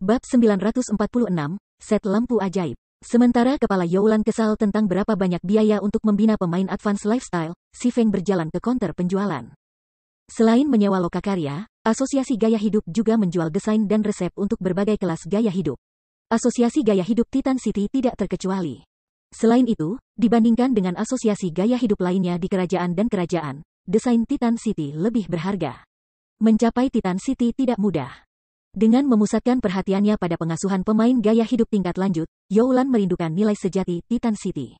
Bab 946, Set Lampu Ajaib. Sementara kepala Youlan kesal tentang berapa banyak biaya untuk membina pemain advance lifestyle, Si Feng berjalan ke counter penjualan. Selain menyewa lokakarya, Asosiasi Gaya Hidup juga menjual desain dan resep untuk berbagai kelas gaya hidup. Asosiasi Gaya Hidup Titan City tidak terkecuali. Selain itu, dibandingkan dengan asosiasi gaya hidup lainnya di kerajaan dan kerajaan, desain Titan City lebih berharga. Mencapai Titan City tidak mudah. Dengan memusatkan perhatiannya pada pengasuhan pemain gaya hidup tingkat lanjut, Youlan merindukan nilai sejati Titan City.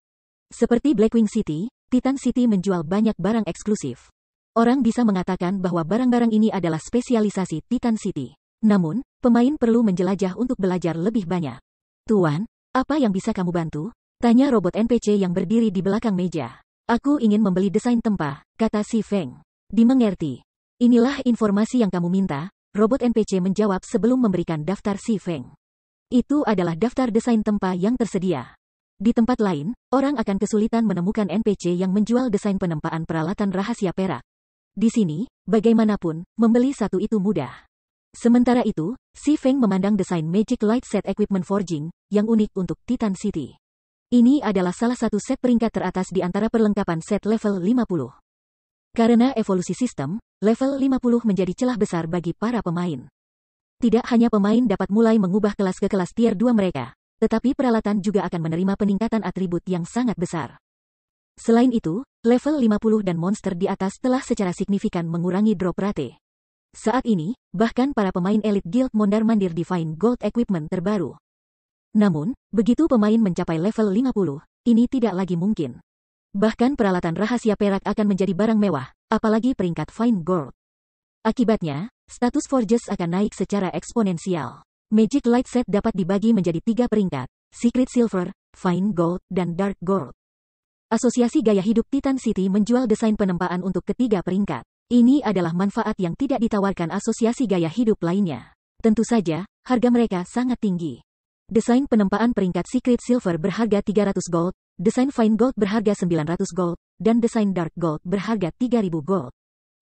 Seperti Blackwing City, Titan City menjual banyak barang eksklusif. Orang bisa mengatakan bahwa barang-barang ini adalah spesialisasi Titan City. Namun, pemain perlu menjelajah untuk belajar lebih banyak. Tuan, apa yang bisa kamu bantu? Tanya robot NPC yang berdiri di belakang meja. Aku ingin membeli desain tempah, kata Si Feng. Dimengerti. Inilah informasi yang kamu minta. Robot NPC menjawab sebelum memberikan daftar Si Feng. Itu adalah daftar desain tempa yang tersedia. Di tempat lain, orang akan kesulitan menemukan NPC yang menjual desain penempaan peralatan rahasia perak. Di sini, bagaimanapun, membeli satu itu mudah. Sementara itu, Si Feng memandang desain Magic Light Set Equipment Forging, yang unik untuk Titan City. Ini adalah salah satu set peringkat teratas di antara perlengkapan set level 50. Karena evolusi sistem, level 50 menjadi celah besar bagi para pemain. Tidak hanya pemain dapat mulai mengubah kelas ke kelas tier 2 mereka, tetapi peralatan juga akan menerima peningkatan atribut yang sangat besar. Selain itu, level 50 dan monster di atas telah secara signifikan mengurangi drop rate. Saat ini, bahkan para pemain elit guild mondar-mandir Divine Gold Equipment terbaru. Namun, begitu pemain mencapai level 50, ini tidak lagi mungkin. Bahkan peralatan rahasia perak akan menjadi barang mewah, apalagi peringkat Fine Gold. Akibatnya, status Forges akan naik secara eksponensial. Magic Light Set dapat dibagi menjadi 3 peringkat, Secret Silver, Fine Gold, dan Dark Gold. Asosiasi Gaya Hidup Titan City menjual desain penempaan untuk ketiga peringkat. Ini adalah manfaat yang tidak ditawarkan asosiasi gaya hidup lainnya. Tentu saja, harga mereka sangat tinggi. Desain penempaan peringkat Secret Silver berharga 300 gold, desain Fine Gold berharga 900 gold, dan desain Dark Gold berharga 3000 gold.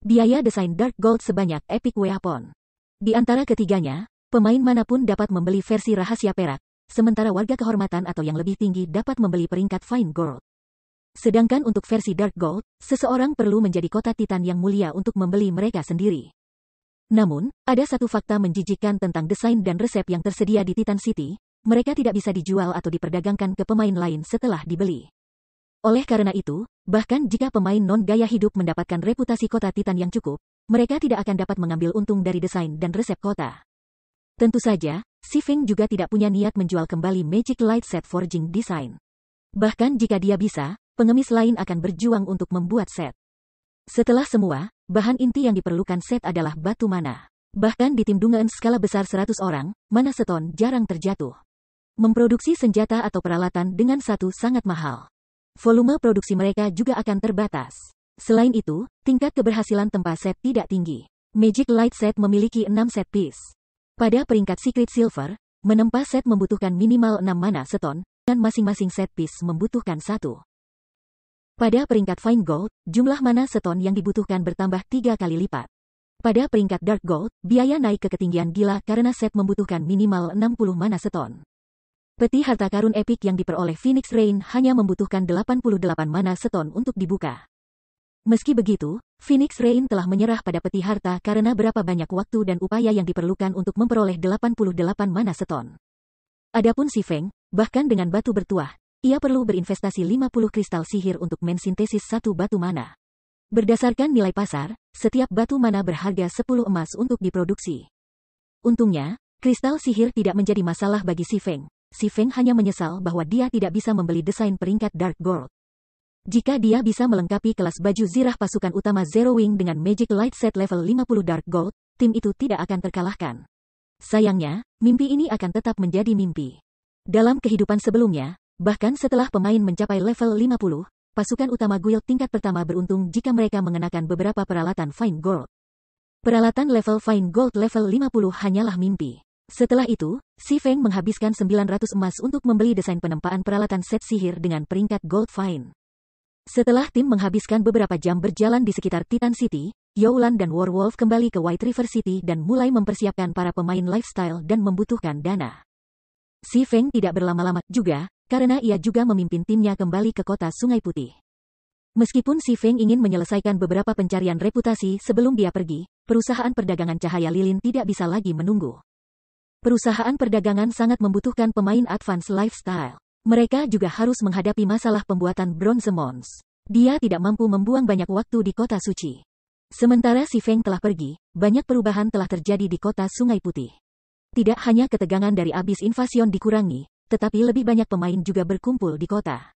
Biaya desain Dark Gold sebanyak Epic Weapon. Di antara ketiganya, pemain manapun dapat membeli versi rahasia perak, sementara warga kehormatan atau yang lebih tinggi dapat membeli peringkat Fine Gold. Sedangkan untuk versi Dark Gold, seseorang perlu menjadi kota Titan yang mulia untuk membeli mereka sendiri. Namun, ada satu fakta menjijikkan tentang desain dan resep yang tersedia di Titan City. Mereka tidak bisa dijual atau diperdagangkan ke pemain lain setelah dibeli. Oleh karena itu, bahkan jika pemain non-gaya hidup mendapatkan reputasi kota Titan yang cukup, mereka tidak akan dapat mengambil untung dari desain dan resep kota. Tentu saja, Si Feng juga tidak punya niat menjual kembali Magic Light Set Forging Design. Bahkan jika dia bisa, pengemis lain akan berjuang untuk membuat set. Setelah semua, bahan inti yang diperlukan set adalah batu mana. Bahkan di tim Dungeon skala besar 100 orang, mana seton jarang terjatuh. Memproduksi senjata atau peralatan dengan satu sangat mahal. Volume produksi mereka juga akan terbatas. Selain itu, tingkat keberhasilan tempa set tidak tinggi. Magic Light Set memiliki 6 set piece. Pada peringkat Secret Silver, menempa set membutuhkan minimal 6 mana seton, dan masing-masing set piece membutuhkan 1. Pada peringkat Fine Gold, jumlah mana seton yang dibutuhkan bertambah 3 kali lipat. Pada peringkat Dark Gold, biaya naik ke ketinggian gila karena set membutuhkan minimal 60 mana seton. Peti harta karun epik yang diperoleh Phoenix Rain hanya membutuhkan 88 mana seton untuk dibuka. Meski begitu, Phoenix Rain telah menyerah pada peti harta karena berapa banyak waktu dan upaya yang diperlukan untuk memperoleh 88 mana seton. Adapun Si Feng, bahkan dengan batu bertuah, ia perlu berinvestasi 50 kristal sihir untuk mensintesis satu batu mana. Berdasarkan nilai pasar, setiap batu mana berharga 10 emas untuk diproduksi. Untungnya, kristal sihir tidak menjadi masalah bagi Si Feng. Si Feng hanya menyesal bahwa dia tidak bisa membeli desain peringkat Dark Gold. Jika dia bisa melengkapi kelas baju zirah pasukan utama Zero Wing dengan Magic Light Set level 50 Dark Gold, tim itu tidak akan terkalahkan. Sayangnya, mimpi ini akan tetap menjadi mimpi. Dalam kehidupan sebelumnya, bahkan setelah pemain mencapai level 50, pasukan utama guild tingkat pertama beruntung jika mereka mengenakan beberapa peralatan Fine Gold. Peralatan level Fine Gold level 50 hanyalah mimpi. Setelah itu, Si Feng menghabiskan 900 emas untuk membeli desain penempaan peralatan set sihir dengan peringkat Gold Fine. Setelah tim menghabiskan beberapa jam berjalan di sekitar Titan City, Youlan dan Warwolf kembali ke White River City dan mulai mempersiapkan para pemain lifestyle dan membutuhkan dana. Si Feng tidak berlama-lama juga, karena ia juga memimpin timnya kembali ke kota Sungai Putih. Meskipun Si Feng ingin menyelesaikan beberapa pencarian reputasi sebelum dia pergi, perusahaan perdagangan cahaya lilin tidak bisa lagi menunggu. Perusahaan perdagangan sangat membutuhkan pemain advance lifestyle. Mereka juga harus menghadapi masalah pembuatan bronze mons. Dia tidak mampu membuang banyak waktu di kota suci. Sementara Si Feng telah pergi, banyak perubahan telah terjadi di kota Sungai Putih. Tidak hanya ketegangan dari abis invasion dikurangi, tetapi lebih banyak pemain juga berkumpul di kota.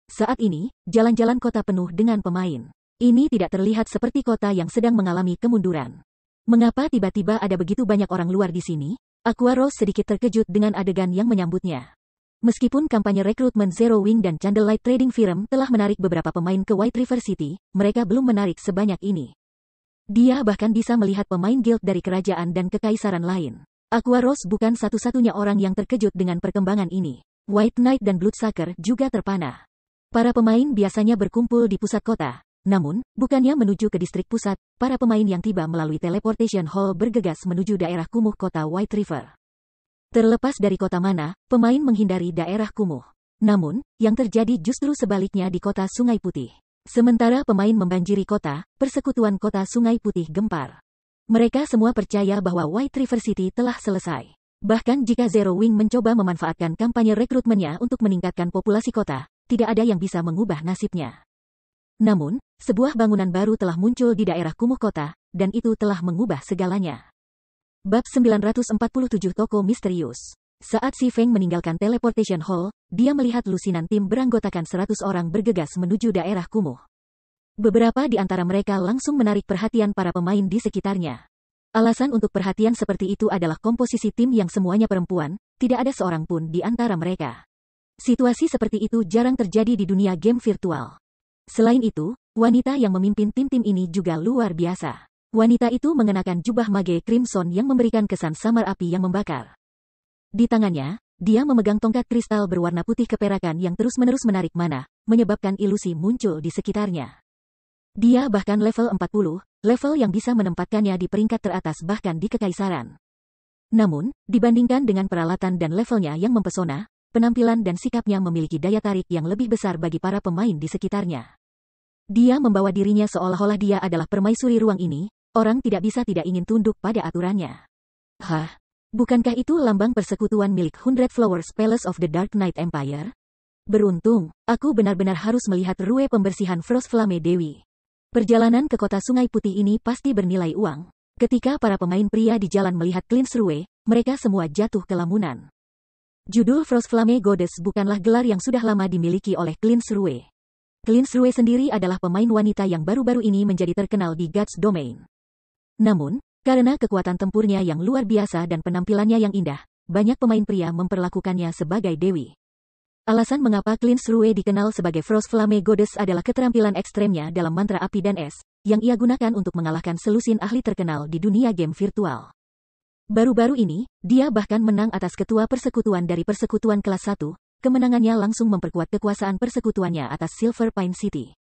Saat ini, jalan-jalan kota penuh dengan pemain. Ini tidak terlihat seperti kota yang sedang mengalami kemunduran. Mengapa tiba-tiba ada begitu banyak orang luar di sini? Aqua Rose sedikit terkejut dengan adegan yang menyambutnya. Meskipun kampanye rekrutmen Zero Wing dan Candlelight Trading Firm telah menarik beberapa pemain ke White River City, mereka belum menarik sebanyak ini. Dia bahkan bisa melihat pemain guild dari kerajaan dan kekaisaran lain. Aqua Rose bukan satu-satunya orang yang terkejut dengan perkembangan ini. White Knight dan Bloodsucker juga terpana. Para pemain biasanya berkumpul di pusat kota. Namun, bukannya menuju ke distrik pusat, para pemain yang tiba melalui teleportation hall bergegas menuju daerah kumuh kota White River. Terlepas dari kota mana, pemain menghindari daerah kumuh. Namun, yang terjadi justru sebaliknya di kota Sungai Putih. Sementara pemain membanjiri kota, persekutuan kota Sungai Putih gempar. Mereka semua percaya bahwa White River City telah selesai. Bahkan jika Zero Wing mencoba memanfaatkan kampanye rekrutmennya untuk meningkatkan populasi kota, tidak ada yang bisa mengubah nasibnya. Namun, sebuah bangunan baru telah muncul di daerah kumuh kota, dan itu telah mengubah segalanya. Bab 947 Toko Misterius. Saat Si Feng meninggalkan Teleportation Hall, dia melihat lusinan tim beranggotakan 100 orang bergegas menuju daerah kumuh. Beberapa di antara mereka langsung menarik perhatian para pemain di sekitarnya. Alasan untuk perhatian seperti itu adalah komposisi tim yang semuanya perempuan, tidak ada seorang pun di antara mereka. Situasi seperti itu jarang terjadi di dunia game virtual. Selain itu, wanita yang memimpin tim-tim ini juga luar biasa. Wanita itu mengenakan jubah mage crimson yang memberikan kesan samar api yang membakar. Di tangannya, dia memegang tongkat kristal berwarna putih keperakan yang terus-menerus menarik mana, menyebabkan ilusi muncul di sekitarnya. Dia bahkan level 40, level yang bisa menempatkannya di peringkat teratas bahkan di kekaisaran. Namun, dibandingkan dengan peralatan dan levelnya yang mempesona, penampilan dan sikapnya memiliki daya tarik yang lebih besar bagi para pemain di sekitarnya. Dia membawa dirinya seolah-olah dia adalah permaisuri ruang ini. Orang tidak bisa tidak ingin tunduk pada aturannya. Hah? Bukankah itu lambang persekutuan milik Hundred Flowers Palace of the Dark Knight Empire? Beruntung, aku benar-benar harus melihat rue pembersihan Frost Flame Dewi. Perjalanan ke kota Sungai Putih ini pasti bernilai uang. Ketika para pemain pria di jalan melihat Cleanse Rue, mereka semua jatuh ke lamunan. Judul Frost Flame Goddess bukanlah gelar yang sudah lama dimiliki oleh Cleanse Rue. Cleanse Rue sendiri adalah pemain wanita yang baru-baru ini menjadi terkenal di God's Domain. Namun, karena kekuatan tempurnya yang luar biasa dan penampilannya yang indah, banyak pemain pria memperlakukannya sebagai dewi. Alasan mengapa Cleanse Rue dikenal sebagai Frost Flame Goddess adalah keterampilan ekstremnya dalam mantra api dan es, yang ia gunakan untuk mengalahkan selusin ahli terkenal di dunia game virtual. Baru-baru ini, dia bahkan menang atas ketua persekutuan dari persekutuan kelas 1, kemenangannya langsung memperkuat kekuasaan persekutuannya atas Silver Pine City.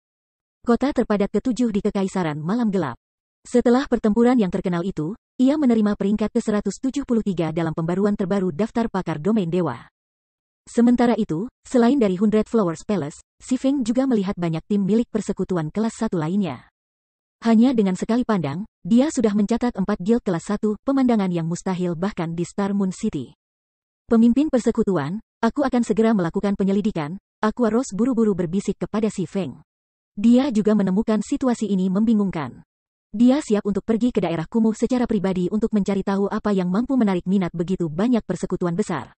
Kota terpadat ke-7 di Kekaisaran Malam Gelap. Setelah pertempuran yang terkenal itu, ia menerima peringkat ke-173 dalam pembaruan terbaru daftar pakar domain dewa. Sementara itu, selain dari Hundred Flowers Palace, Si Feng juga melihat banyak tim milik persekutuan kelas 1 lainnya. Hanya dengan sekali pandang, dia sudah mencatat 4 guild kelas 1, pemandangan yang mustahil bahkan di Star Moon City. Pemimpin persekutuan, aku akan segera melakukan penyelidikan, Aqua Rose buru-buru berbisik kepada Si Feng. Dia juga menemukan situasi ini membingungkan. Dia siap untuk pergi ke daerah kumuh secara pribadi untuk mencari tahu apa yang mampu menarik minat begitu banyak persekutuan besar.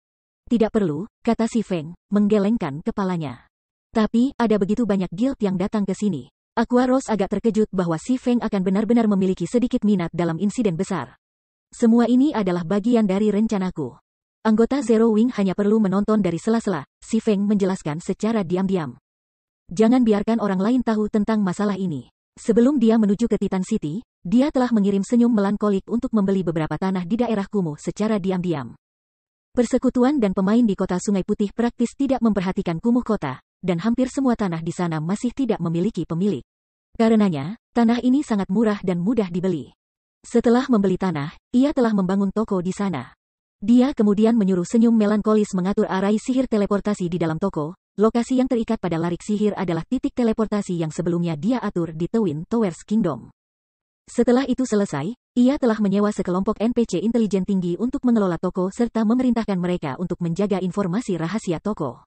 Tidak perlu, kata Si Feng, menggelengkan kepalanya. Tapi, ada begitu banyak guild yang datang ke sini. Aqua Rose agak terkejut bahwa Si Feng akan benar-benar memiliki sedikit minat dalam insiden besar. Semua ini adalah bagian dari rencanaku. Anggota Zero Wing hanya perlu menonton dari sela-sela, Si Feng menjelaskan secara diam-diam. Jangan biarkan orang lain tahu tentang masalah ini. Sebelum dia menuju ke Titan City, dia telah mengirim senyum melankolik untuk membeli beberapa tanah di daerah kumuh secara diam-diam. Persekutuan dan pemain di kota Sungai Putih praktis tidak memperhatikan kumuh kota, dan hampir semua tanah di sana masih tidak memiliki pemilik. Karenanya, Tanah ini sangat murah dan mudah dibeli. Setelah membeli tanah, ia telah membangun toko di sana. Dia kemudian menyuruh senyum melankolis mengatur arai sihir teleportasi di dalam toko. Lokasi yang terikat pada larik sihir adalah titik teleportasi yang sebelumnya dia atur di Twin Towers Kingdom. Setelah itu selesai, ia telah menyewa sekelompok NPC intelijen tinggi untuk mengelola toko serta memerintahkan mereka untuk menjaga informasi rahasia toko.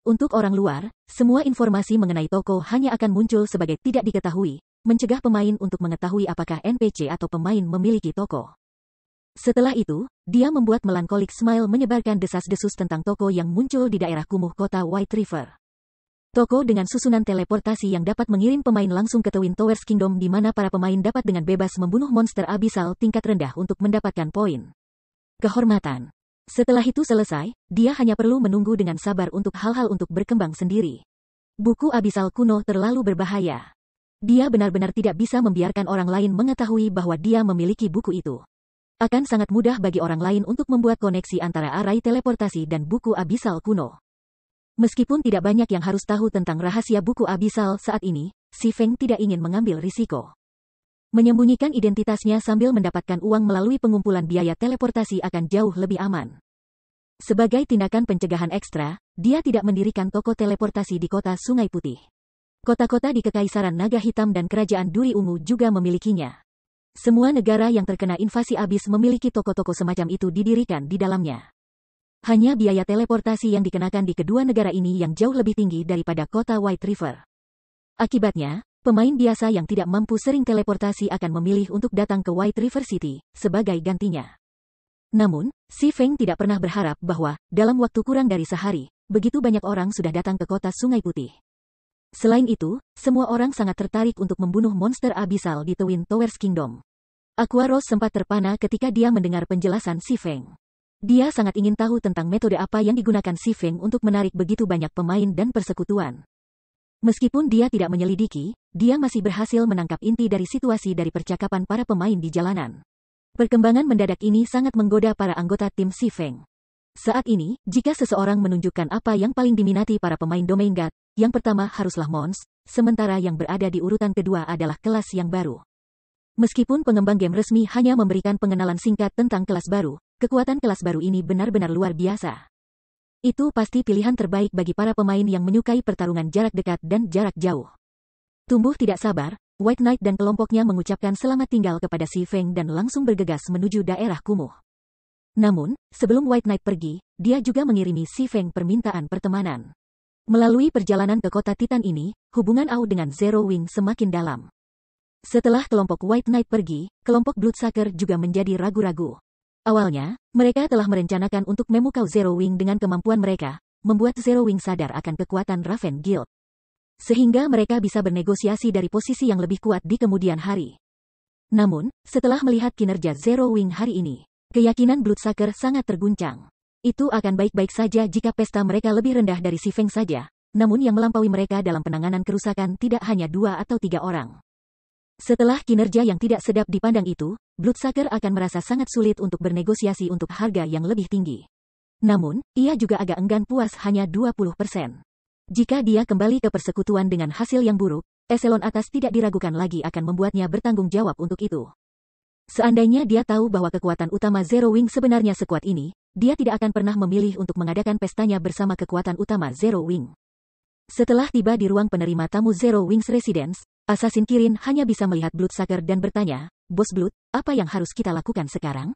Untuk orang luar, semua informasi mengenai toko hanya akan muncul sebagai tidak diketahui, mencegah pemain untuk mengetahui apakah NPC atau pemain memiliki toko. Setelah itu, dia membuat Melancholic Smile menyebarkan desas-desus tentang toko yang muncul di daerah kumuh kota White River. Toko dengan susunan teleportasi yang dapat mengirim pemain langsung ke Twin Towers Kingdom di mana para pemain dapat dengan bebas membunuh monster abisal tingkat rendah untuk mendapatkan poin kehormatan. Setelah itu selesai, dia hanya perlu menunggu dengan sabar untuk hal-hal untuk berkembang sendiri. Buku abisal kuno terlalu berbahaya. Dia benar-benar tidak bisa membiarkan orang lain mengetahui bahwa dia memiliki buku itu. Akan sangat mudah bagi orang lain untuk membuat koneksi antara arai teleportasi dan buku abisal kuno. Meskipun tidak banyak yang harus tahu tentang rahasia buku abisal saat ini, Si Feng tidak ingin mengambil risiko. Menyembunyikan identitasnya sambil mendapatkan uang melalui pengumpulan biaya teleportasi akan jauh lebih aman. Sebagai tindakan pencegahan ekstra, dia tidak mendirikan toko teleportasi di kota Sungai Putih. Kota-kota di Kekaisaran Naga Hitam dan Kerajaan Duri Ungu juga memilikinya. Semua negara yang terkena invasi abis memiliki toko-toko semacam itu didirikan di dalamnya. Hanya biaya teleportasi yang dikenakan di kedua negara ini yang jauh lebih tinggi daripada kota White River. Akibatnya, pemain biasa yang tidak mampu sering teleportasi akan memilih untuk datang ke White River City sebagai gantinya. Namun, Si Feng tidak pernah berharap bahwa, dalam waktu kurang dari sehari, begitu banyak orang sudah datang ke kota Sungai Putih. Selain itu, semua orang sangat tertarik untuk membunuh monster abisal di Twin Towers Kingdom. Aqua Rose sempat terpana ketika dia mendengar penjelasan Si Feng. Dia sangat ingin tahu tentang metode apa yang digunakan Si Feng untuk menarik begitu banyak pemain dan persekutuan. Meskipun dia tidak menyelidiki, dia masih berhasil menangkap inti dari situasi dari percakapan para pemain di jalanan. Perkembangan mendadak ini sangat menggoda para anggota tim Si Feng. Saat ini, jika seseorang menunjukkan apa yang paling diminati para pemain Domain God, yang pertama haruslah Mons, sementara yang berada di urutan kedua adalah kelas yang baru. Meskipun pengembang game resmi hanya memberikan pengenalan singkat tentang kelas baru, kekuatan kelas baru ini benar-benar luar biasa. Itu pasti pilihan terbaik bagi para pemain yang menyukai pertarungan jarak dekat dan jarak jauh. Tumbuh tidak sabar, White Knight dan kelompoknya mengucapkan selamat tinggal kepada Si Feng dan langsung bergegas menuju daerah kumuh. Namun, sebelum White Knight pergi, dia juga mengirimi Si Feng permintaan pertemanan. Melalui perjalanan ke kota Titan ini, hubungan Ao dengan Zero Wing semakin dalam. Setelah kelompok White Knight pergi, kelompok Bloodsucker juga menjadi ragu-ragu. Awalnya, mereka telah merencanakan untuk memukau Zero Wing dengan kemampuan mereka, membuat Zero Wing sadar akan kekuatan Raven Guild. Sehingga mereka bisa bernegosiasi dari posisi yang lebih kuat di kemudian hari. Namun, setelah melihat kinerja Zero Wing hari ini, keyakinan Bloodsucker sangat terguncang. Itu akan baik-baik saja jika pesta mereka lebih rendah dari Si Feng saja, namun yang melampaui mereka dalam penanganan kerusakan tidak hanya 2 atau 3 orang. Setelah kinerja yang tidak sedap dipandang itu, Bloodsucker akan merasa sangat sulit untuk bernegosiasi untuk harga yang lebih tinggi. Namun, ia juga agak enggan puas hanya 20%. Jika dia kembali ke persekutuan dengan hasil yang buruk, eselon atas tidak diragukan lagi akan membuatnya bertanggung jawab untuk itu. Seandainya dia tahu bahwa kekuatan utama Zero Wing sebenarnya sekuat ini, dia tidak akan pernah memilih untuk mengadakan pestanya bersama kekuatan utama Zero Wing. Setelah tiba di ruang penerima tamu Zero Wing's Residence, Assassin Kirin hanya bisa melihat Bloodsucker dan bertanya, "Bos Blood, apa yang harus kita lakukan sekarang?"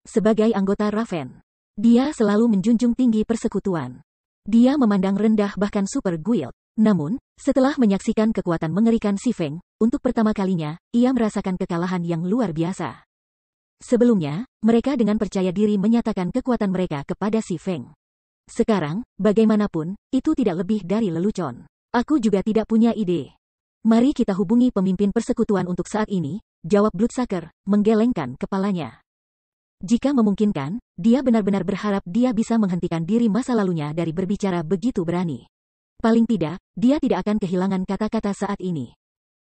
Sebagai anggota Raven, dia selalu menjunjung tinggi persekutuan. Dia memandang rendah bahkan Super Guild. Namun, setelah menyaksikan kekuatan mengerikan Si Feng, untuk pertama kalinya, ia merasakan kekalahan yang luar biasa. Sebelumnya, mereka dengan percaya diri menyatakan kekuatan mereka kepada Si Feng. Sekarang, bagaimanapun, itu tidak lebih dari lelucon. Aku juga tidak punya ide. Mari kita hubungi pemimpin persekutuan untuk saat ini, jawab Bloodsucker, menggelengkan kepalanya. Jika memungkinkan, dia benar-benar berharap dia bisa menghentikan diri masa lalunya dari berbicara begitu berani. Paling tidak, dia tidak akan kehilangan kata-kata saat ini.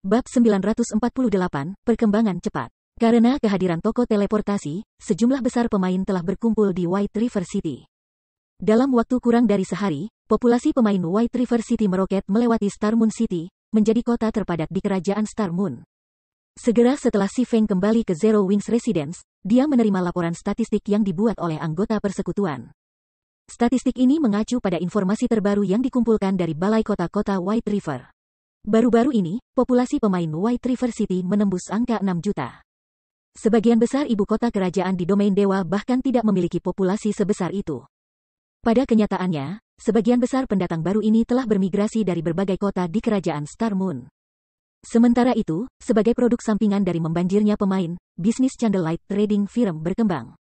Bab 948, Perkembangan Cepat. Karena kehadiran toko teleportasi, sejumlah besar pemain telah berkumpul di White River City. Dalam waktu kurang dari sehari, populasi pemain White River City meroket melewati Star Moon City, menjadi kota terpadat di kerajaan Star Moon. Segera setelah Si Feng kembali ke Zero Wings Residence, dia menerima laporan statistik yang dibuat oleh anggota persekutuan. Statistik ini mengacu pada informasi terbaru yang dikumpulkan dari Balai Kota-Kota White River. Baru-baru ini, populasi pemain White River City menembus angka 6 juta. Sebagian besar ibu kota kerajaan di domain dewa bahkan tidak memiliki populasi sebesar itu. Pada kenyataannya, sebagian besar pendatang baru ini telah bermigrasi dari berbagai kota di kerajaan Star Moon. Sementara itu, sebagai produk sampingan dari membanjirnya pemain, bisnis Candlelight Trading Firm berkembang.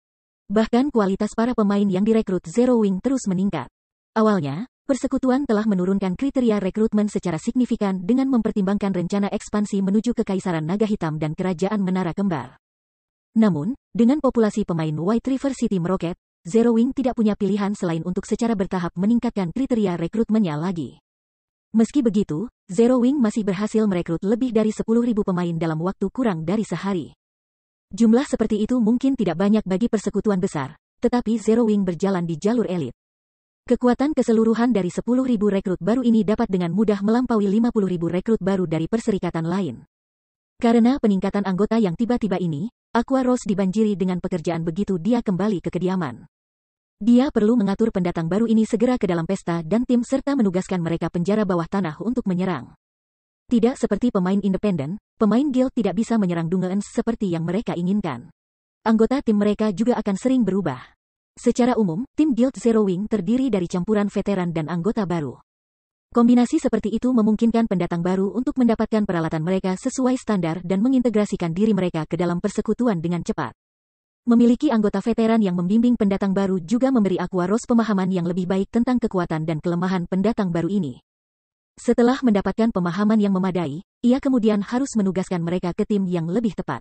Bahkan kualitas para pemain yang direkrut Zero Wing terus meningkat. Awalnya, persekutuan telah menurunkan kriteria rekrutmen secara signifikan dengan mempertimbangkan rencana ekspansi menuju Kekaisaran Naga Hitam dan Kerajaan Menara Kembar. Namun, dengan populasi pemain White River City meroket, Zero Wing tidak punya pilihan selain untuk secara bertahap meningkatkan kriteria rekrutmennya lagi. Meski begitu, Zero Wing masih berhasil merekrut lebih dari 10.000 pemain dalam waktu kurang dari sehari. Jumlah seperti itu mungkin tidak banyak bagi persekutuan besar, tetapi Zero Wing berjalan di jalur elit. Kekuatan keseluruhan dari 10.000 rekrut baru ini dapat dengan mudah melampaui 50.000 rekrut baru dari perserikatan lain. Karena peningkatan anggota yang tiba-tiba ini, Aqua Rose dibanjiri dengan pekerjaan begitu dia kembali ke kediaman. Dia perlu mengatur pendatang baru ini segera ke dalam pesta dan tim serta menugaskan mereka penjara bawah tanah untuk menyerang. Tidak seperti pemain independen, pemain guild tidak bisa menyerang Dungeons seperti yang mereka inginkan. Anggota tim mereka juga akan sering berubah. Secara umum, tim guild Zero Wing terdiri dari campuran veteran dan anggota baru. Kombinasi seperti itu memungkinkan pendatang baru untuk mendapatkan peralatan mereka sesuai standar dan mengintegrasikan diri mereka ke dalam persekutuan dengan cepat. Memiliki anggota veteran yang membimbing pendatang baru juga memberi Aqua Rose pemahaman yang lebih baik tentang kekuatan dan kelemahan pendatang baru ini. Setelah mendapatkan pemahaman yang memadai, ia kemudian harus menugaskan mereka ke tim yang lebih tepat.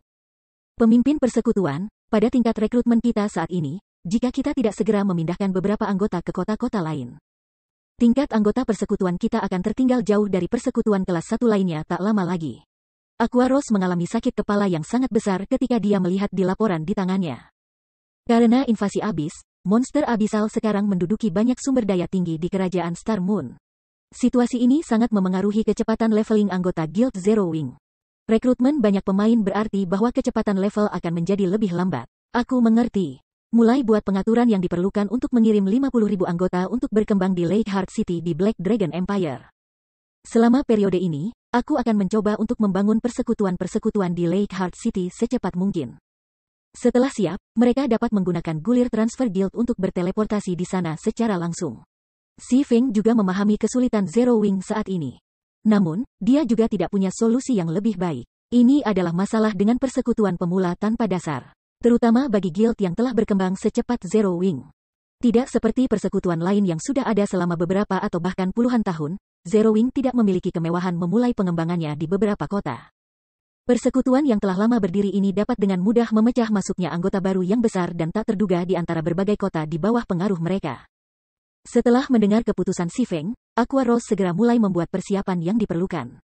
Pemimpin persekutuan, pada tingkat rekrutmen kita saat ini, jika kita tidak segera memindahkan beberapa anggota ke kota-kota lain, tingkat anggota persekutuan kita akan tertinggal jauh dari persekutuan kelas 1 lainnya tak lama lagi. Aqua Rose mengalami sakit kepala yang sangat besar ketika dia melihat di laporan di tangannya. Karena invasi abis, monster abisal sekarang menduduki banyak sumber daya tinggi di kerajaan Star Moon. Situasi ini sangat memengaruhi kecepatan leveling anggota Guild Zero Wing. Rekrutmen banyak pemain berarti bahwa kecepatan level akan menjadi lebih lambat. Aku mengerti. Mulai buat pengaturan yang diperlukan untuk mengirim 50.000 anggota untuk berkembang di Lake Heart City di Black Dragon Empire. Selama periode ini, aku akan mencoba untuk membangun persekutuan-persekutuan di Lake Heart City secepat mungkin. Setelah siap, mereka dapat menggunakan gulir transfer guild untuk berteleportasi di sana secara langsung. Si Feng juga memahami kesulitan Zero Wing saat ini. Namun, dia juga tidak punya solusi yang lebih baik. Ini adalah masalah dengan persekutuan pemula tanpa dasar, terutama bagi guild yang telah berkembang secepat Zero Wing. Tidak seperti persekutuan lain yang sudah ada selama beberapa atau bahkan puluhan tahun, Zero Wing tidak memiliki kemewahan memulai pengembangannya di beberapa kota. Persekutuan yang telah lama berdiri ini dapat dengan mudah memecah masuknya anggota baru yang besar dan tak terduga di antara berbagai kota di bawah pengaruh mereka. Setelah mendengar keputusan Si Feng, Aqua Rose segera mulai membuat persiapan yang diperlukan.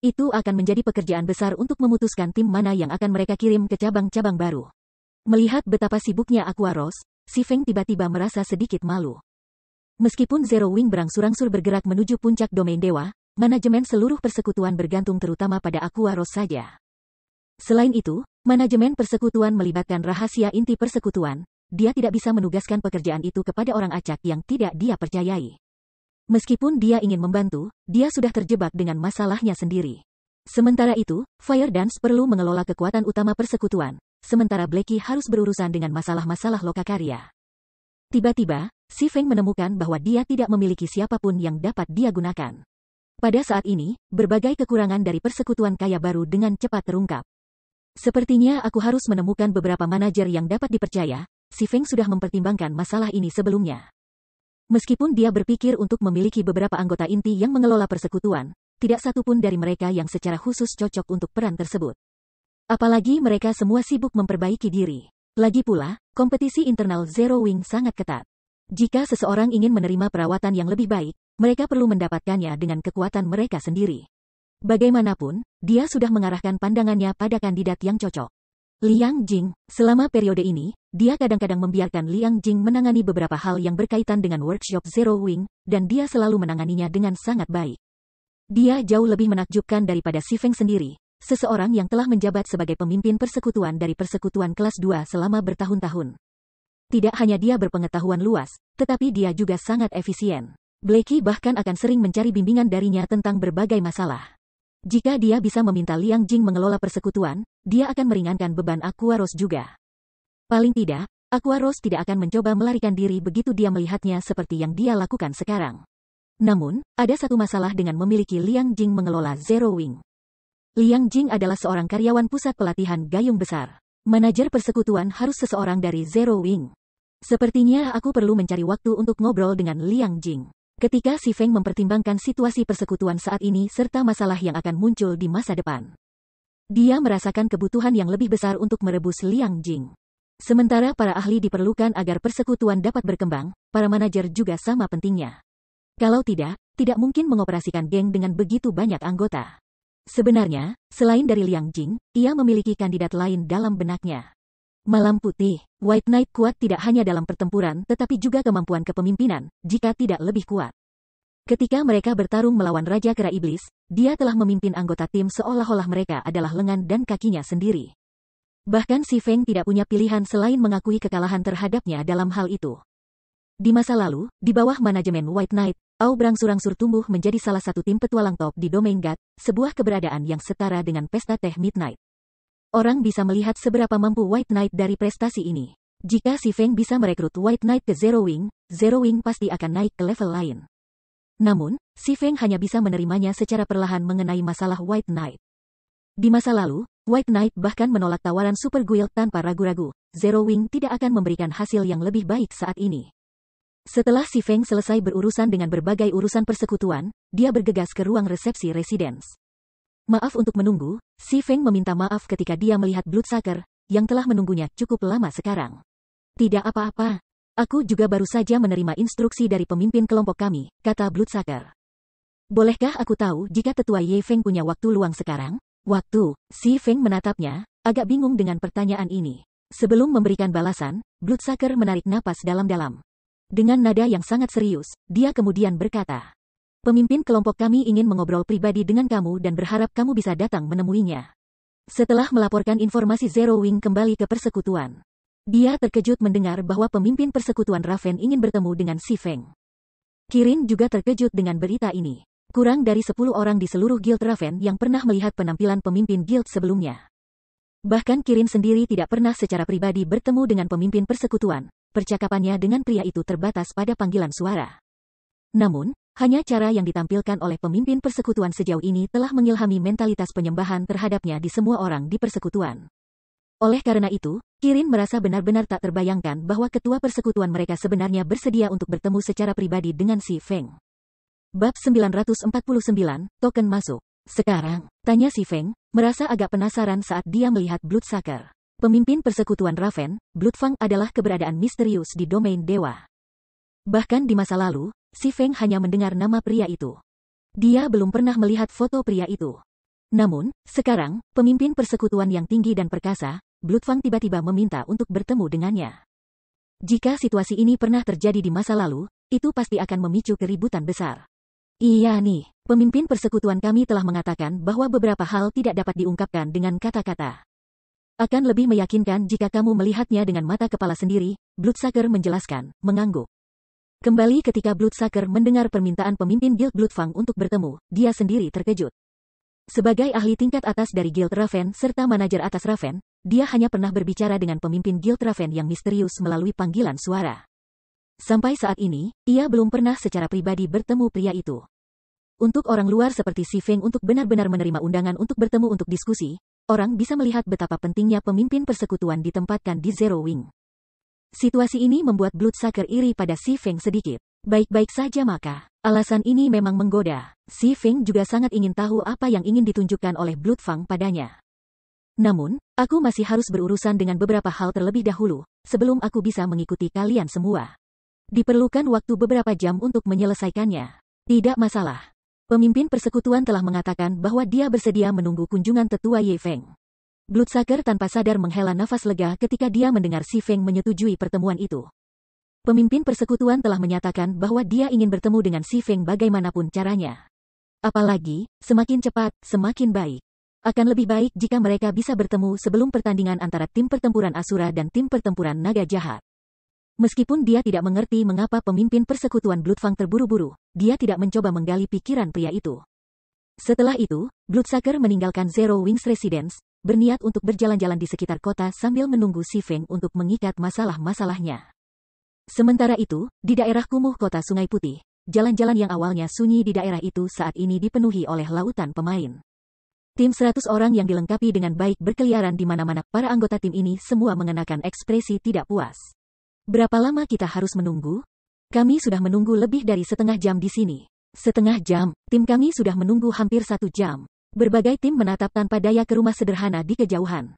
Itu akan menjadi pekerjaan besar untuk memutuskan tim mana yang akan mereka kirim ke cabang-cabang baru. Melihat betapa sibuknya Aqua Rose, Si Feng tiba-tiba merasa sedikit malu. Meskipun Zero Wing berangsur-angsur bergerak menuju puncak domain dewa, manajemen seluruh persekutuan bergantung terutama pada Aqua Rose saja. Selain itu, manajemen persekutuan melibatkan rahasia inti persekutuan, dia tidak bisa menugaskan pekerjaan itu kepada orang acak yang tidak dia percayai. Meskipun dia ingin membantu, dia sudah terjebak dengan masalahnya sendiri. Sementara itu, Fire Dance perlu mengelola kekuatan utama persekutuan, sementara Blackie harus berurusan dengan masalah-masalah lokakarya. Tiba-tiba, Si Feng menemukan bahwa dia tidak memiliki siapapun yang dapat dia gunakan. Pada saat ini, berbagai kekurangan dari persekutuan kaya baru dengan cepat terungkap. Sepertinya aku harus menemukan beberapa manajer yang dapat dipercaya. Si Feng sudah mempertimbangkan masalah ini sebelumnya. Meskipun dia berpikir untuk memiliki beberapa anggota inti yang mengelola persekutuan, tidak satupun dari mereka yang secara khusus cocok untuk peran tersebut. Apalagi mereka semua sibuk memperbaiki diri. Lagi pula, kompetisi internal Zero Wing sangat ketat. Jika seseorang ingin menerima perawatan yang lebih baik, mereka perlu mendapatkannya dengan kekuatan mereka sendiri. Bagaimanapun, dia sudah mengarahkan pandangannya pada kandidat yang cocok. Liang Jing, selama periode ini, dia kadang-kadang membiarkan Liang Jing menangani beberapa hal yang berkaitan dengan workshop Zero Wing, dan dia selalu menanganinya dengan sangat baik. Dia jauh lebih menakjubkan daripada Si Feng sendiri, seseorang yang telah menjabat sebagai pemimpin persekutuan dari persekutuan kelas 2 selama bertahun-tahun. Tidak hanya dia berpengetahuan luas, tetapi dia juga sangat efisien. Blackie bahkan akan sering mencari bimbingan darinya tentang berbagai masalah. Jika dia bisa meminta Liang Jing mengelola persekutuan, dia akan meringankan beban Aqua Rose juga. Paling tidak, Aqua Rose tidak akan mencoba melarikan diri begitu dia melihatnya seperti yang dia lakukan sekarang. Namun, ada satu masalah dengan memiliki Liang Jing mengelola Zero Wing. Liang Jing adalah seorang karyawan pusat pelatihan gayung besar. Manajer persekutuan harus seseorang dari Zero Wing. Sepertinya aku perlu mencari waktu untuk ngobrol dengan Liang Jing. Ketika Si Feng mempertimbangkan situasi persekutuan saat ini serta masalah yang akan muncul di masa depan. Dia merasakan kebutuhan yang lebih besar untuk merebus Liang Jing. Sementara para ahli diperlukan agar persekutuan dapat berkembang, para manajer juga sama pentingnya. Kalau tidak mungkin mengoperasikan geng dengan begitu banyak anggota. Sebenarnya, selain dari Liang Jing, ia memiliki kandidat lain dalam benaknya. Malam Putih, White Knight kuat tidak hanya dalam pertempuran tetapi juga kemampuan kepemimpinan, jika tidak lebih kuat. Ketika mereka bertarung melawan Raja Kera Iblis, dia telah memimpin anggota tim seolah-olah mereka adalah lengan dan kakinya sendiri. Bahkan Si Feng tidak punya pilihan selain mengakui kekalahan terhadapnya dalam hal itu. Di masa lalu, di bawah manajemen White Knight, Au berangsur-angsur tumbuh menjadi salah satu tim petualang top di Domain God, sebuah keberadaan yang setara dengan pesta teh Midnight. Orang bisa melihat seberapa mampu White Knight dari prestasi ini. Jika Si Feng bisa merekrut White Knight ke Zero Wing pasti akan naik ke level lain. Namun, Si Feng hanya bisa menerimanya secara perlahan mengenai masalah White Knight. Di masa lalu, White Knight bahkan menolak tawaran Super Guild tanpa ragu-ragu. Zero Wing tidak akan memberikan hasil yang lebih baik saat ini. Setelah Si Feng selesai berurusan dengan berbagai urusan persekutuan, dia bergegas ke ruang resepsi residence. Maaf untuk menunggu, Si Feng meminta maaf ketika dia melihat Bloodsucker, yang telah menunggunya cukup lama sekarang. Tidak apa-apa. Aku juga baru saja menerima instruksi dari pemimpin kelompok kami, kata Bloodsucker. Bolehkah aku tahu jika tetua Ye Feng punya waktu luang sekarang? Waktu, Si Feng menatapnya, agak bingung dengan pertanyaan ini. Sebelum memberikan balasan, Bloodsucker menarik napas dalam-dalam. Dengan nada yang sangat serius, dia kemudian berkata, "Pemimpin kelompok kami ingin mengobrol pribadi dengan kamu dan berharap kamu bisa datang menemuinya." Setelah melaporkan informasi Zero Wing kembali ke persekutuan, dia terkejut mendengar bahwa pemimpin persekutuan Raven ingin bertemu dengan Si Feng. Kirin juga terkejut dengan berita ini. Kurang dari 10 orang di seluruh Guild Raven yang pernah melihat penampilan pemimpin Guild sebelumnya. Bahkan Kirin sendiri tidak pernah secara pribadi bertemu dengan pemimpin persekutuan. Percakapannya dengan pria itu terbatas pada panggilan suara. Namun, hanya cara yang ditampilkan oleh pemimpin persekutuan sejauh ini telah mengilhami mentalitas penyembahan terhadapnya di semua orang di persekutuan. Oleh karena itu, Kirin merasa benar-benar tak terbayangkan bahwa ketua persekutuan mereka sebenarnya bersedia untuk bertemu secara pribadi dengan Si Feng. Bab 949, Token Masuk. Sekarang, tanya Si Feng, merasa agak penasaran saat dia melihat Bloodsucker. Pemimpin persekutuan Raven, Bloodfang adalah keberadaan misterius di domain dewa. Bahkan di masa lalu, Si Feng hanya mendengar nama pria itu. Dia belum pernah melihat foto pria itu. Namun, sekarang, pemimpin persekutuan yang tinggi dan perkasa, Bloodfang tiba-tiba meminta untuk bertemu dengannya. Jika situasi ini pernah terjadi di masa lalu, itu pasti akan memicu keributan besar. Iya nih, pemimpin persekutuan kami telah mengatakan bahwa beberapa hal tidak dapat diungkapkan dengan kata-kata. Akan lebih meyakinkan jika kamu melihatnya dengan mata kepala sendiri, Bloodsucker menjelaskan, mengangguk. Kembali ketika Bloodsucker mendengar permintaan pemimpin Guild Bloodfang untuk bertemu, dia sendiri terkejut. Sebagai ahli tingkat atas dari Guild Raven serta manajer atas Raven, dia hanya pernah berbicara dengan pemimpin Guild Raven yang misterius melalui panggilan suara. Sampai saat ini, ia belum pernah secara pribadi bertemu pria itu. Untuk orang luar seperti Si Feng untuk benar-benar menerima undangan untuk bertemu untuk diskusi, orang bisa melihat betapa pentingnya pemimpin persekutuan ditempatkan di Zero Wing. Situasi ini membuat Bloodsucker iri pada Si Feng sedikit. Baik-baik saja maka, alasan ini memang menggoda. Si Feng juga sangat ingin tahu apa yang ingin ditunjukkan oleh Bloodfang padanya. Namun, aku masih harus berurusan dengan beberapa hal terlebih dahulu, sebelum aku bisa mengikuti kalian semua. Diperlukan waktu beberapa jam untuk menyelesaikannya. Tidak masalah. Pemimpin persekutuan telah mengatakan bahwa dia bersedia menunggu kunjungan tetua Ye Feng. Bloodsucker tanpa sadar menghela nafas lega ketika dia mendengar Si Feng menyetujui pertemuan itu. Pemimpin persekutuan telah menyatakan bahwa dia ingin bertemu dengan Si Feng bagaimanapun caranya. Apalagi, semakin cepat, semakin baik. Akan lebih baik jika mereka bisa bertemu sebelum pertandingan antara tim pertempuran Asura dan tim pertempuran naga jahat. Meskipun dia tidak mengerti mengapa pemimpin persekutuan Bloodfang terburu-buru, dia tidak mencoba menggali pikiran pria itu. Setelah itu, Bloodsucker meninggalkan Zero Wings Residence, berniat untuk berjalan-jalan di sekitar kota sambil menunggu Si Feng untuk mengikat masalah-masalahnya. Sementara itu, di daerah kumuh kota Sungai Putih, jalan-jalan yang awalnya sunyi di daerah itu saat ini dipenuhi oleh lautan pemain. Tim 100 orang yang dilengkapi dengan baik berkeliaran di mana-mana. Para anggota tim ini semua mengenakan ekspresi tidak puas. Berapa lama kita harus menunggu? Kami sudah menunggu lebih dari setengah jam di sini. Setengah jam? Tim kami sudah menunggu hampir 1 jam. Berbagai tim menatap tanpa daya ke rumah sederhana di kejauhan.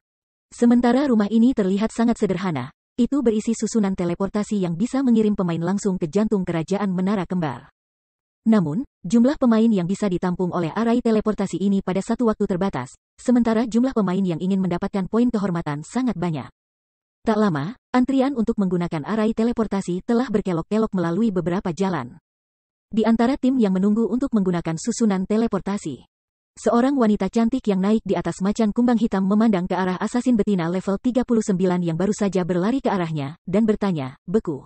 Sementara rumah ini terlihat sangat sederhana. Itu berisi susunan teleportasi yang bisa mengirim pemain langsung ke jantung kerajaan Menara Kembar. Namun, jumlah pemain yang bisa ditampung oleh arai teleportasi ini pada satu waktu terbatas, sementara jumlah pemain yang ingin mendapatkan poin kehormatan sangat banyak. Tak lama, antrian untuk menggunakan arai teleportasi telah berkelok-kelok melalui beberapa jalan. Di antara tim yang menunggu untuk menggunakan susunan teleportasi, seorang wanita cantik yang naik di atas macan kumbang hitam memandang ke arah asasin betina level 39 yang baru saja berlari ke arahnya, dan bertanya, "Beku.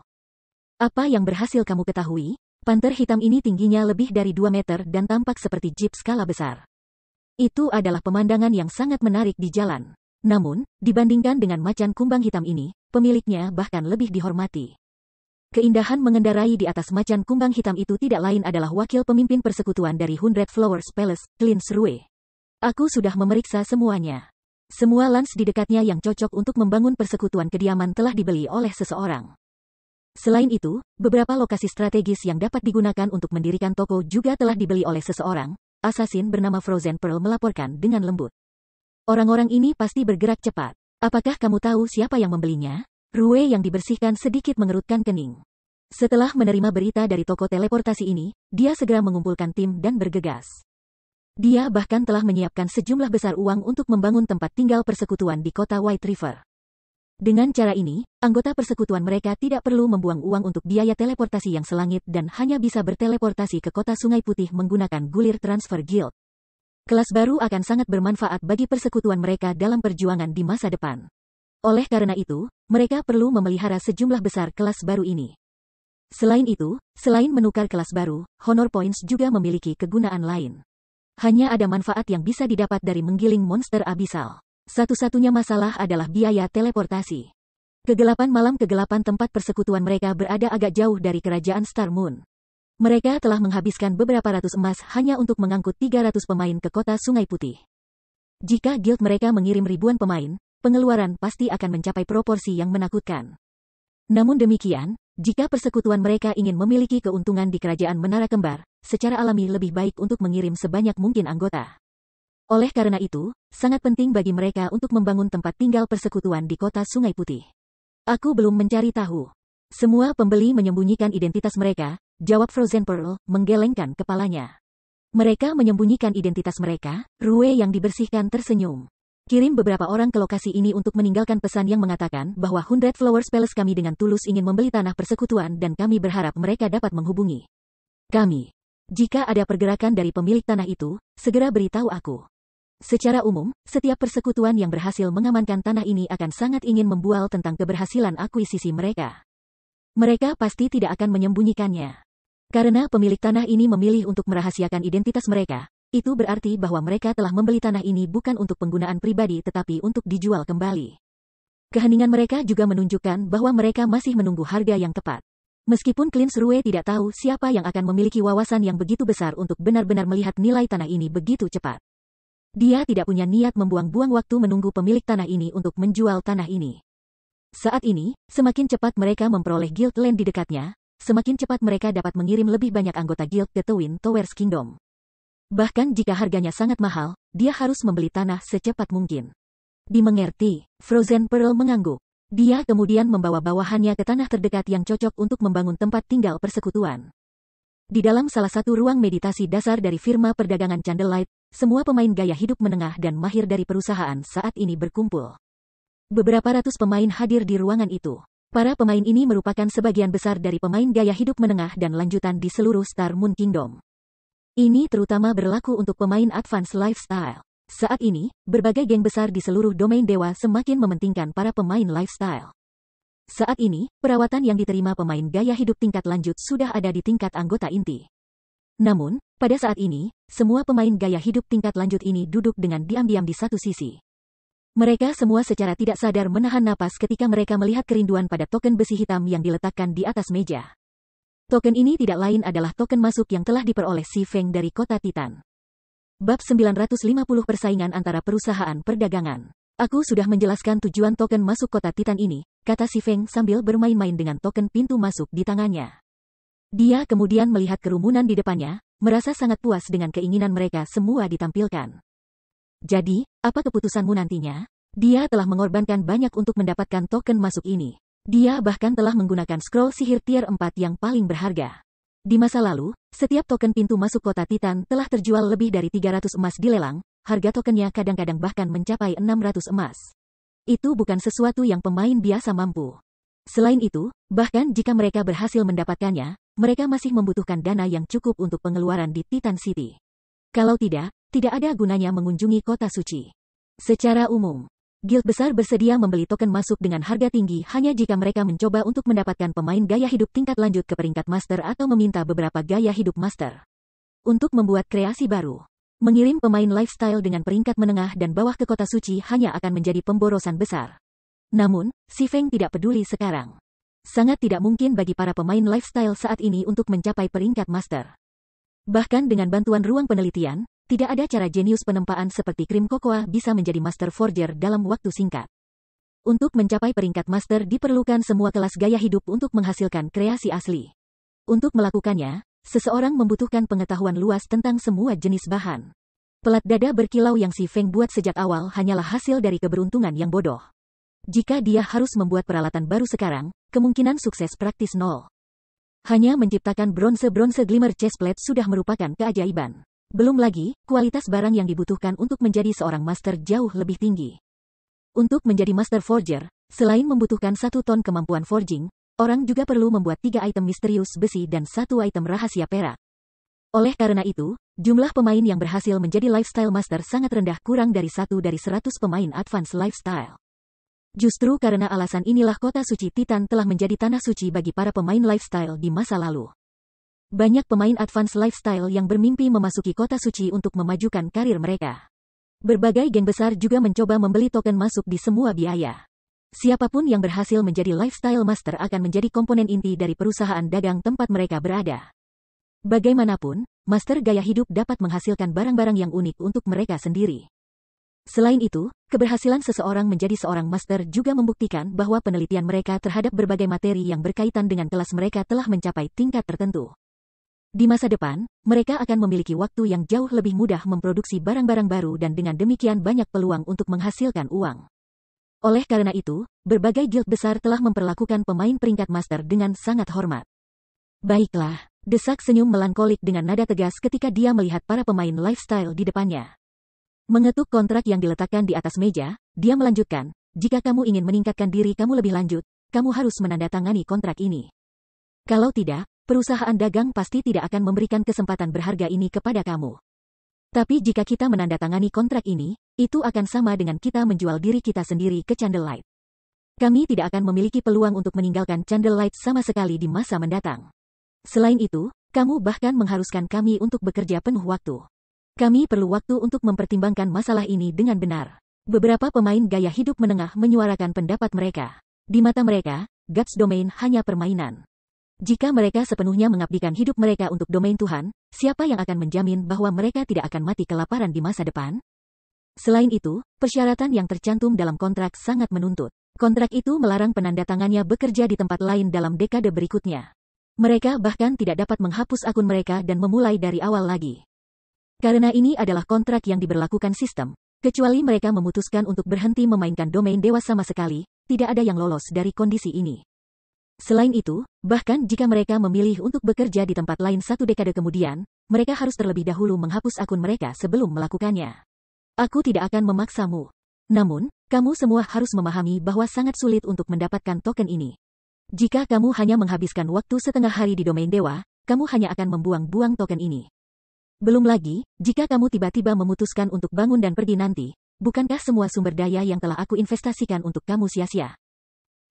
Apa yang berhasil kamu ketahui?" Panter hitam ini tingginya lebih dari 2 meter dan tampak seperti jeep skala besar. Itu adalah pemandangan yang sangat menarik di jalan. Namun, dibandingkan dengan macan kumbang hitam ini, pemiliknya bahkan lebih dihormati. Keindahan mengendarai di atas macan kumbang hitam itu tidak lain adalah wakil pemimpin persekutuan dari Hundred Flowers Palace, Clint Rue. Aku sudah memeriksa semuanya. Semua lans di dekatnya yang cocok untuk membangun persekutuan kediaman telah dibeli oleh seseorang. Selain itu, beberapa lokasi strategis yang dapat digunakan untuk mendirikan toko juga telah dibeli oleh seseorang. Assassin bernama Frozen Pearl melaporkan dengan lembut. Orang-orang ini pasti bergerak cepat. Apakah kamu tahu siapa yang membelinya? Rue yang dibersihkan sedikit mengerutkan kening. Setelah menerima berita dari toko teleportasi ini, dia segera mengumpulkan tim dan bergegas. Dia bahkan telah menyiapkan sejumlah besar uang untuk membangun tempat tinggal persekutuan di kota White River. Dengan cara ini, anggota persekutuan mereka tidak perlu membuang uang untuk biaya teleportasi yang selangit dan hanya bisa berteleportasi ke kota Sungai Putih menggunakan gulir transfer guild. Kelas baru akan sangat bermanfaat bagi persekutuan mereka dalam perjuangan di masa depan. Oleh karena itu, mereka perlu memelihara sejumlah besar kelas baru ini. Selain itu, selain menukar kelas baru, honor points juga memiliki kegunaan lain. Hanya ada manfaat yang bisa didapat dari menggiling monster abisal. Satu-satunya masalah adalah biaya teleportasi. Kegelapan tempat persekutuan mereka berada agak jauh dari kerajaan Star Moon. Mereka telah menghabiskan beberapa ratus emas hanya untuk mengangkut 300 pemain ke kota Sungai Putih. Jika guild mereka mengirim ribuan pemain, pengeluaran pasti akan mencapai proporsi yang menakutkan. Namun demikian, jika persekutuan mereka ingin memiliki keuntungan di kerajaan Menara Kembar, secara alami lebih baik untuk mengirim sebanyak mungkin anggota. Oleh karena itu, sangat penting bagi mereka untuk membangun tempat tinggal persekutuan di kota Sungai Putih. Aku belum mencari tahu. Semua pembeli menyembunyikan identitas mereka, jawab Frozen Pearl, menggelengkan kepalanya. Mereka menyembunyikan identitas mereka, Rue yang dibersihkan tersenyum. Kirim beberapa orang ke lokasi ini untuk meninggalkan pesan yang mengatakan bahwa Hundred Flowers Palace kami dengan tulus ingin membeli tanah persekutuan dan kami berharap mereka dapat menghubungi kami. Jika ada pergerakan dari pemilik tanah itu, segera beritahu aku. Secara umum, setiap persekutuan yang berhasil mengamankan tanah ini akan sangat ingin membual tentang keberhasilan akuisisi mereka. Mereka pasti tidak akan menyembunyikannya. Karena pemilik tanah ini memilih untuk merahasiakan identitas mereka, itu berarti bahwa mereka telah membeli tanah ini bukan untuk penggunaan pribadi tetapi untuk dijual kembali. Keheningan mereka juga menunjukkan bahwa mereka masih menunggu harga yang tepat. Meskipun Clint Rue tidak tahu siapa yang akan memiliki wawasan yang begitu besar untuk benar-benar melihat nilai tanah ini begitu cepat. Dia tidak punya niat membuang-buang waktu menunggu pemilik tanah ini untuk menjual tanah ini. Saat ini, semakin cepat mereka memperoleh guild land di dekatnya, semakin cepat mereka dapat mengirim lebih banyak anggota guild ke Twin Towers Kingdom. Bahkan jika harganya sangat mahal, dia harus membeli tanah secepat mungkin. Dimengerti, Frozen Pearl mengangguk. Dia kemudian membawa bawahannya ke tanah terdekat yang cocok untuk membangun tempat tinggal persekutuan. Di dalam salah satu ruang meditasi dasar dari firma perdagangan Candlelight, semua pemain gaya hidup menengah dan mahir dari perusahaan saat ini berkumpul. Beberapa ratus pemain hadir di ruangan itu. Para pemain ini merupakan sebagian besar dari pemain gaya hidup menengah dan lanjutan di seluruh Star Moon Kingdom. Ini terutama berlaku untuk pemain Advanced Lifestyle. Saat ini, berbagai geng besar di seluruh domain dewa semakin mementingkan para pemain lifestyle. Saat ini, perawatan yang diterima pemain gaya hidup tingkat lanjut sudah ada di tingkat anggota inti. Namun, pada saat ini, semua pemain gaya hidup tingkat lanjut ini duduk dengan diam-diam di satu sisi. Mereka semua secara tidak sadar menahan napas ketika mereka melihat kerinduan pada token besi hitam yang diletakkan di atas meja. Token ini tidak lain adalah token masuk yang telah diperoleh Si Feng dari kota Titan. Bab 950 persaingan antara perusahaan perdagangan. Aku sudah menjelaskan tujuan token masuk kota Titan ini, kata Si Feng sambil bermain-main dengan token pintu masuk di tangannya. Dia kemudian melihat kerumunan di depannya, merasa sangat puas dengan keinginan mereka semua ditampilkan. Jadi, apa keputusanmu nantinya? Dia telah mengorbankan banyak untuk mendapatkan token masuk ini. Dia bahkan telah menggunakan scroll sihir tier 4 yang paling berharga. Di masa lalu, setiap token pintu masuk kota Titan telah terjual lebih dari 300 emas di lelang, harga tokennya kadang-kadang bahkan mencapai 600 emas. Itu bukan sesuatu yang pemain biasa mampu. Selain itu, bahkan jika mereka berhasil mendapatkannya, mereka masih membutuhkan dana yang cukup untuk pengeluaran di Titan City. Kalau tidak ada gunanya mengunjungi kota suci. Secara umum, guild besar bersedia membeli token masuk dengan harga tinggi hanya jika mereka mencoba untuk mendapatkan pemain gaya hidup tingkat lanjut ke peringkat master atau meminta beberapa gaya hidup master. Untuk membuat kreasi baru, mengirim pemain lifestyle dengan peringkat menengah dan bawah ke kota suci hanya akan menjadi pemborosan besar. Namun, Si Feng tidak peduli sekarang. Sangat tidak mungkin bagi para pemain lifestyle saat ini untuk mencapai peringkat master. Bahkan dengan bantuan ruang penelitian, tidak ada cara jenius penempaan seperti Krim Cocoa bisa menjadi Master Forger dalam waktu singkat. Untuk mencapai peringkat Master diperlukan semua kelas gaya hidup untuk menghasilkan kreasi asli. Untuk melakukannya, seseorang membutuhkan pengetahuan luas tentang semua jenis bahan. Pelat dada berkilau yang Si Feng buat sejak awal hanyalah hasil dari keberuntungan yang bodoh. Jika dia harus membuat peralatan baru sekarang, kemungkinan sukses praktis nol. Hanya menciptakan bronze glimmer chestplate sudah merupakan keajaiban. Belum lagi, kualitas barang yang dibutuhkan untuk menjadi seorang master jauh lebih tinggi. Untuk menjadi master forger, selain membutuhkan 1 ton kemampuan forging, orang juga perlu membuat 3 item misterius besi dan 1 item rahasia perak. Oleh karena itu, jumlah pemain yang berhasil menjadi lifestyle master sangat rendah, kurang dari 1 dari 100 pemain advance lifestyle. Justru karena alasan inilah kota suci Titan telah menjadi tanah suci bagi para pemain lifestyle di masa lalu. Banyak pemain advance lifestyle yang bermimpi memasuki kota suci untuk memajukan karir mereka. Berbagai geng besar juga mencoba membeli token masuk di semua biaya. Siapapun yang berhasil menjadi lifestyle master akan menjadi komponen inti dari perusahaan dagang tempat mereka berada. Bagaimanapun, master gaya hidup dapat menghasilkan barang-barang yang unik untuk mereka sendiri. Selain itu, keberhasilan seseorang menjadi seorang master juga membuktikan bahwa penelitian mereka terhadap berbagai materi yang berkaitan dengan kelas mereka telah mencapai tingkat tertentu. Di masa depan, mereka akan memiliki waktu yang jauh lebih mudah memproduksi barang-barang baru dan dengan demikian banyak peluang untuk menghasilkan uang. Oleh karena itu, berbagai guild besar telah memperlakukan pemain peringkat master dengan sangat hormat. Baiklah, desak senyum melankolik dengan nada tegas ketika dia melihat para pemain lifestyle di depannya. Mengetuk kontrak yang diletakkan di atas meja, dia melanjutkan, jika kamu ingin meningkatkan diri kamu lebih lanjut, kamu harus menandatangani kontrak ini. Kalau tidak, perusahaan dagang pasti tidak akan memberikan kesempatan berharga ini kepada kamu. Tapi jika kita menandatangani kontrak ini, itu akan sama dengan kita menjual diri kita sendiri ke Candlelight. Kami tidak akan memiliki peluang untuk meninggalkan Candlelight sama sekali di masa mendatang. Selain itu, kamu bahkan mengharuskan kami untuk bekerja penuh waktu. Kami perlu waktu untuk mempertimbangkan masalah ini dengan benar. Beberapa pemain gaya hidup menengah menyuarakan pendapat mereka. Di mata mereka, Gods Domain hanya permainan. Jika mereka sepenuhnya mengabdikan hidup mereka untuk domain Tuhan, siapa yang akan menjamin bahwa mereka tidak akan mati kelaparan di masa depan? Selain itu, persyaratan yang tercantum dalam kontrak sangat menuntut. Kontrak itu melarang penandatangannya bekerja di tempat lain dalam dekade berikutnya. Mereka bahkan tidak dapat menghapus akun mereka dan memulai dari awal lagi. Karena ini adalah kontrak yang diberlakukan sistem, kecuali mereka memutuskan untuk berhenti memainkan domain dewa sama sekali, tidak ada yang lolos dari kondisi ini. Selain itu, bahkan jika mereka memilih untuk bekerja di tempat lain 1 dekade kemudian, mereka harus terlebih dahulu menghapus akun mereka sebelum melakukannya. Aku tidak akan memaksamu. Namun, kamu semua harus memahami bahwa sangat sulit untuk mendapatkan token ini. Jika kamu hanya menghabiskan waktu setengah hari di domain dewa, kamu hanya akan membuang-buang token ini. Belum lagi, jika kamu tiba-tiba memutuskan untuk bangun dan pergi nanti, bukankah semua sumber daya yang telah aku investasikan untuk kamu sia-sia?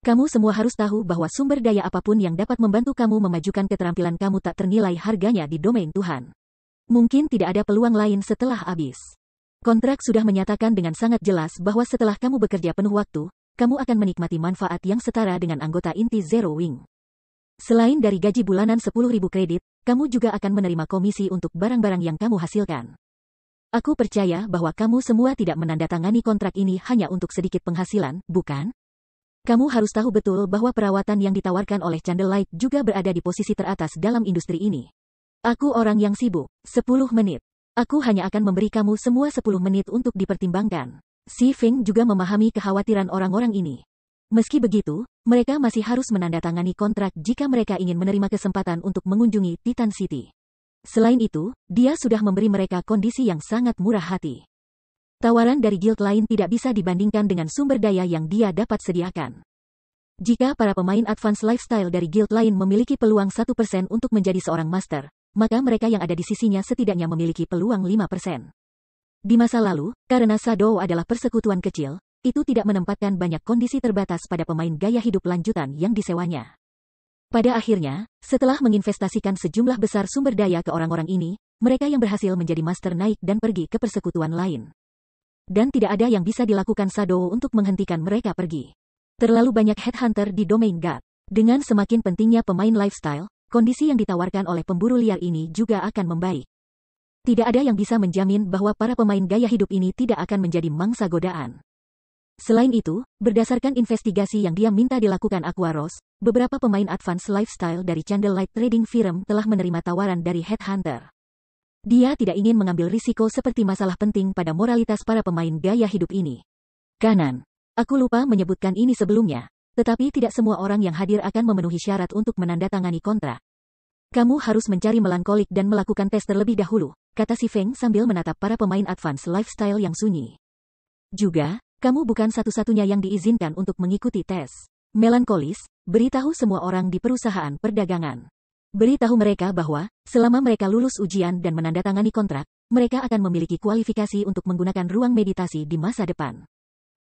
Kamu semua harus tahu bahwa sumber daya apapun yang dapat membantu kamu memajukan keterampilan kamu tak ternilai harganya di domain Tuhan. Mungkin tidak ada peluang lain setelah habis. Kontrak sudah menyatakan dengan sangat jelas bahwa setelah kamu bekerja penuh waktu, kamu akan menikmati manfaat yang setara dengan anggota inti Zero Wing. Selain dari gaji bulanan 10.000 kredit, kamu juga akan menerima komisi untuk barang-barang yang kamu hasilkan. Aku percaya bahwa kamu semua tidak menandatangani kontrak ini hanya untuk sedikit penghasilan, bukan? Kamu harus tahu betul bahwa perawatan yang ditawarkan oleh Candlelight juga berada di posisi teratas dalam industri ini. Aku orang yang sibuk. 10 menit. Aku hanya akan memberi kamu semua 10 menit untuk dipertimbangkan. Si Feng juga memahami kekhawatiran orang-orang ini. Meski begitu, mereka masih harus menandatangani kontrak jika mereka ingin menerima kesempatan untuk mengunjungi Titan City. Selain itu, dia sudah memberi mereka kondisi yang sangat murah hati. Tawaran dari guild lain tidak bisa dibandingkan dengan sumber daya yang dia dapat sediakan. Jika para pemain advance lifestyle dari guild lain memiliki peluang 1% untuk menjadi seorang master, maka mereka yang ada di sisinya setidaknya memiliki peluang 5%. Di masa lalu, karena Shadow adalah persekutuan kecil, itu tidak menempatkan banyak kondisi terbatas pada pemain gaya hidup lanjutan yang disewanya. Pada akhirnya, setelah menginvestasikan sejumlah besar sumber daya ke orang-orang ini, mereka yang berhasil menjadi master naik dan pergi ke persekutuan lain. Dan tidak ada yang bisa dilakukan Shadow untuk menghentikan mereka pergi. Terlalu banyak headhunter di domain God. Dengan semakin pentingnya pemain lifestyle, kondisi yang ditawarkan oleh pemburu liar ini juga akan membaik. Tidak ada yang bisa menjamin bahwa para pemain gaya hidup ini tidak akan menjadi mangsa godaan. Selain itu, berdasarkan investigasi yang dia minta dilakukan Aquaros, beberapa pemain advance lifestyle dari Candlelight Trading Firm telah menerima tawaran dari headhunter. Dia tidak ingin mengambil risiko seperti masalah penting pada moralitas para pemain gaya hidup ini. Kanan. Aku lupa menyebutkan ini sebelumnya, tetapi tidak semua orang yang hadir akan memenuhi syarat untuk menandatangani kontrak. Kamu harus mencari melankolik dan melakukan tes terlebih dahulu, kata si Feng sambil menatap para pemain advance lifestyle yang sunyi. Juga, kamu bukan satu-satunya yang diizinkan untuk mengikuti tes. Melankolis, beritahu semua orang di perusahaan perdagangan. Beritahu mereka bahwa, selama mereka lulus ujian dan menandatangani kontrak, mereka akan memiliki kualifikasi untuk menggunakan ruang meditasi di masa depan.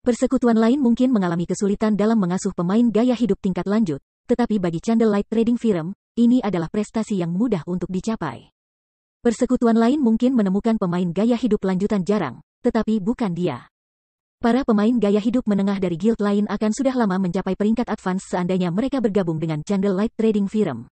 Persekutuan lain mungkin mengalami kesulitan dalam mengasuh pemain gaya hidup tingkat lanjut, tetapi bagi Candlelight Trading Firm, ini adalah prestasi yang mudah untuk dicapai. Persekutuan lain mungkin menemukan pemain gaya hidup lanjutan jarang, tetapi bukan dia. Para pemain gaya hidup menengah dari guild lain akan sudah lama mencapai peringkat advance seandainya mereka bergabung dengan Candlelight Trading Firm.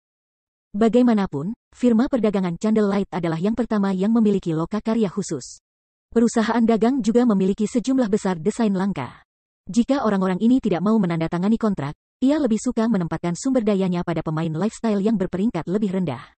Bagaimanapun, firma perdagangan Candlelight adalah yang pertama yang memiliki lokakarya khusus. Perusahaan dagang juga memiliki sejumlah besar desain langka. Jika orang-orang ini tidak mau menandatangani kontrak, ia lebih suka menempatkan sumber dayanya pada pemain lifestyle yang berperingkat lebih rendah.